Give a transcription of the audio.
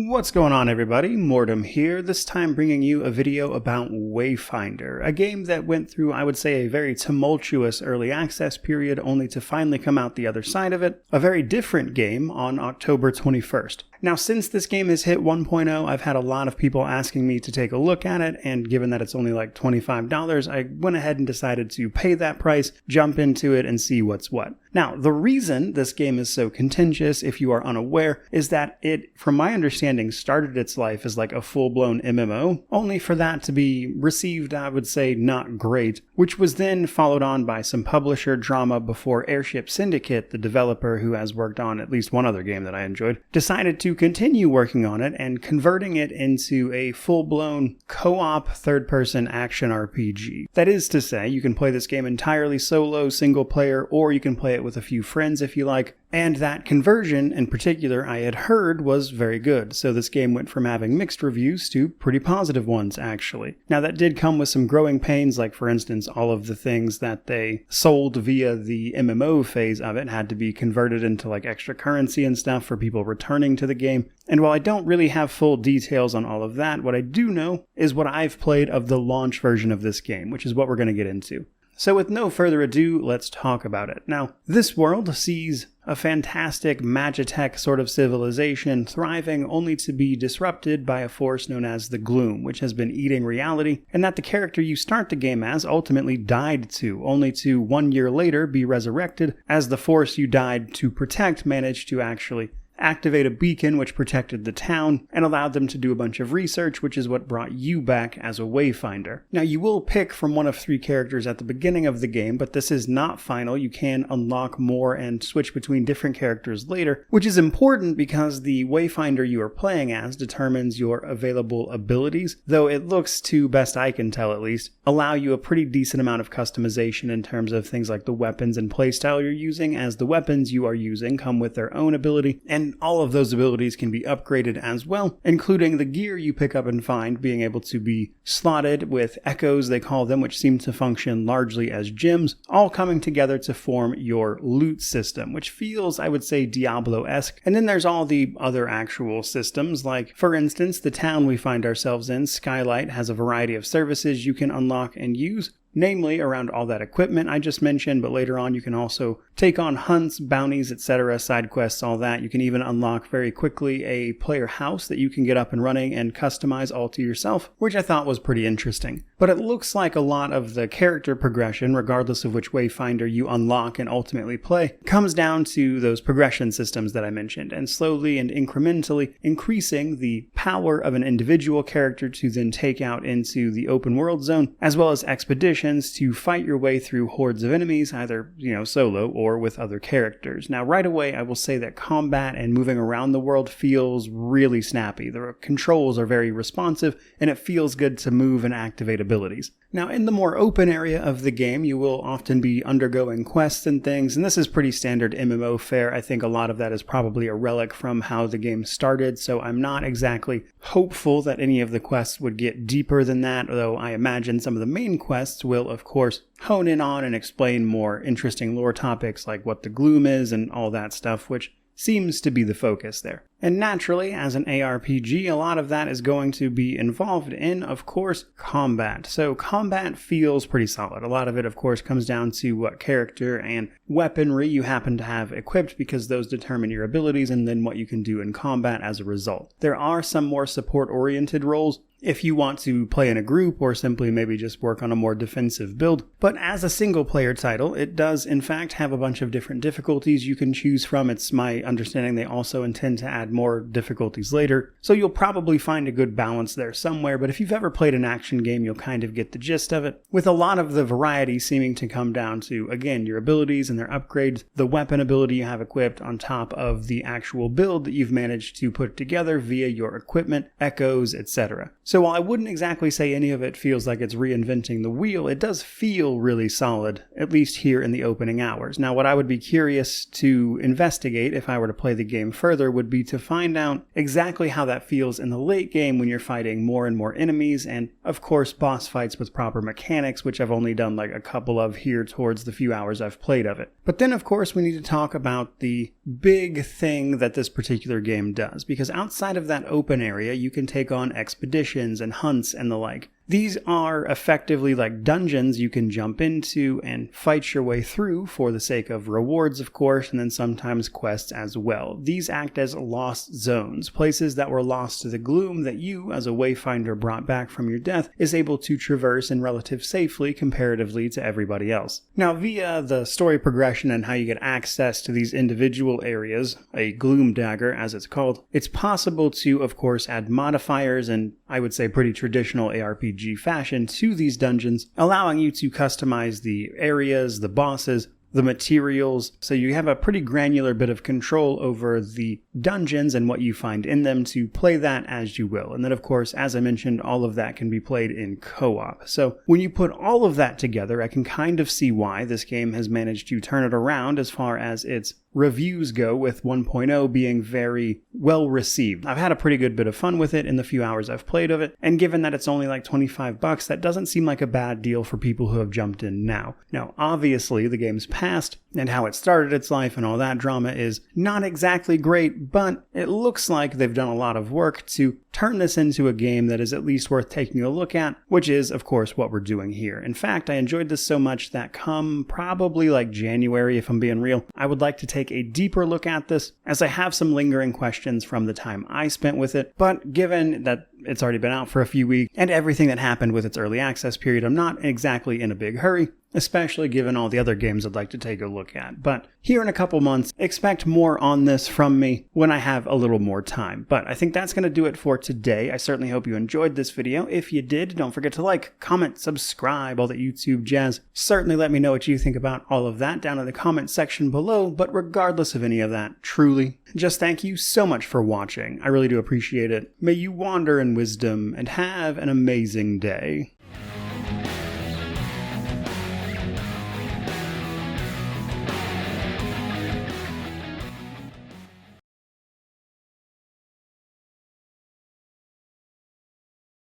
What's going on, everybody? Mortem here, this time bringing you a video about Wayfinder, a game that went through, I would say, a very tumultuous early access period only to finally come out the other side of it, a very different game on October 21st. Now, since this game has hit 1.0, I've had a lot of people asking me to take a look at it, and given that it's only like $25, I went ahead and decided to pay that price, jump into it, and see what's what. Now, the reason this game is so contentious, if you are unaware, is that it, from my understanding, started its life as like a full-blown MMO, only for that to be received, I would say, not great, which was then followed on by some publisher drama before Airship Syndicate, the developer who has worked on at least one other game that I enjoyed, decided to continue working on it and converting it into a full-blown co-op third-person action RPG. That is to say, you can play this game entirely solo, single-player, or you can play it with a few friends if you like. And that conversion, in particular, I had heard was very good, so this game went from having mixed reviews to pretty positive ones, actually. Now, that did come with some growing pains, like, for instance, all of the things that they sold via the MMO phase of it had to be converted into, like, extra currency and stuff for people returning to the game. And while I don't really have full details on all of that, what I do know is what I've played of the launch version of this game, which is what we're going to get into. So with no further ado, let's talk about it. Now, this world sees a fantastic Magitech sort of civilization thriving only to be disrupted by a force known as the Gloom, which has been eating reality, and that the character you start the game as ultimately died to, only to 1 year later be resurrected as the force you died to protect managed to actually activate a beacon which protected the town and allowed them to do a bunch of research, which is what brought you back as a Wayfinder. Now, you will pick from one of 3 characters at the beginning of the game, but this is not final. You can unlock more and switch between different characters later, which is important because the Wayfinder you are playing as determines your available abilities, though it looks to, best I can tell at least, allow you a pretty decent amount of customization in terms of things like the weapons and playstyle you're using, as the weapons you are using come with their own ability, and all of those abilities can be upgraded as well, including the gear you pick up and find being able to be slotted with echoes, they call them, which seem to function largely as gems, all coming together to form your loot system, which feels, I would say, Diablo-esque. And then there's all the other actual systems, like, for instance, the town we find ourselves in, Skylight, has a variety of services you can unlock and use, namely around all that equipment I just mentioned, but later on you can also take on hunts, bounties, etc., side quests, all that. You can even unlock very quickly a player house that you can get up and running and customize all to yourself, which I thought was pretty interesting. But it looks like a lot of the character progression, regardless of which Wayfinder you unlock and ultimately play, comes down to those progression systems that I mentioned, and slowly and incrementally increasing the power of an individual character to then take out into the open world zone, as well as expeditions to fight your way through hordes of enemies, either, solo or with other characters. Now, right away, I will say that combat and moving around the world feels really snappy. The controls are very responsive, and it feels good to move and activate abilities. Now, in the more open area of the game, you will often be undergoing quests and things, and this is pretty standard MMO fare. I think a lot of that is probably a relic from how the game started, so I'm not exactly hopeful that any of the quests would get deeper than that, though I imagine some of the main quests will, of course, hone in on and explain more interesting lore topics like what the Gloom is and all that stuff, which seems to be the focus there. And naturally, as an ARPG, a lot of that is going to be involved in, of course, combat. So combat feels pretty solid. A lot of it, of course, comes down to what character and weaponry you happen to have equipped, because those determine your abilities and then what you can do in combat as a result. There are some more support-oriented roles if you want to play in a group or simply maybe just work on a more defensive build. But as a single-player title, it does, in fact, have a bunch of different difficulties you can choose from. It's my understanding they also intend to add more difficulties later, so you'll probably find a good balance there somewhere, but if you've ever played an action game, you'll kind of get the gist of it, with a lot of the variety seeming to come down to, again, your abilities and their upgrades, the weapon ability you have equipped on top of the actual build that you've managed to put together via your equipment, echoes, etc. So while I wouldn't exactly say any of it feels like it's reinventing the wheel, it does feel really solid, at least here in the opening hours. Now, what I would be curious to investigate if I were to play the game further would be to to find out exactly how that feels in the late game when you're fighting more and more enemies, and of course boss fights with proper mechanics, which I've only done like a couple of here towards the few hours I've played of it. But then of course we need to talk about the big thing that this particular game does, because outside of that open area you can take on expeditions and hunts and the like. These are effectively like dungeons you can jump into and fight your way through for the sake of rewards, of course, and then sometimes quests as well. These act as lost zones, places that were lost to the gloom that you, as a Wayfinder brought back from your death, is able to traverse in relative safely comparatively to everybody else. Now, via the story progression and how you get access to these individual areas, a gloom dagger as it's called, it's possible to, of course, add modifiers and I would say pretty traditional ARPG fashion to these dungeons, allowing you to customize the areas, the bosses, the materials, so you have a pretty granular bit of control over the dungeons and what you find in them to play that as you will. And then of course, as I mentioned, all of that can be played in co-op. So when you put all of that together, I can kind of see why this game has managed to turn it around as far as its reviews go, with 1.0 being very well received. I've had a pretty good bit of fun with it in the few hours I've played of it, and given that it's only like $25, that doesn't seem like a bad deal for people who have jumped in now. Now, obviously, the game's past and how it started its life and all that drama is not exactly great, but it looks like they've done a lot of work to turn this into a game that is at least worth taking a look at, which is, of course, what we're doing here. In fact, I enjoyed this so much that come probably like January, if I'm being real, I would like to take a deeper look at this, as I have some lingering questions from the time I spent with it, but given that it's already been out for a few weeks and everything that happened with its early access period, I'm not exactly in a big hurry, especially given all the other games I'd like to take a look at. But here in a couple months, expect more on this from me when I have a little more time. But I think that's going to do it for today. I certainly hope you enjoyed this video. If you did, don't forget to like, comment, subscribe, all that YouTube jazz. Certainly let me know what you think about all of that down in the comment section below. But regardless of any of that, truly, just thank you so much for watching. I really do appreciate it. May you wander in wisdom and have an amazing day.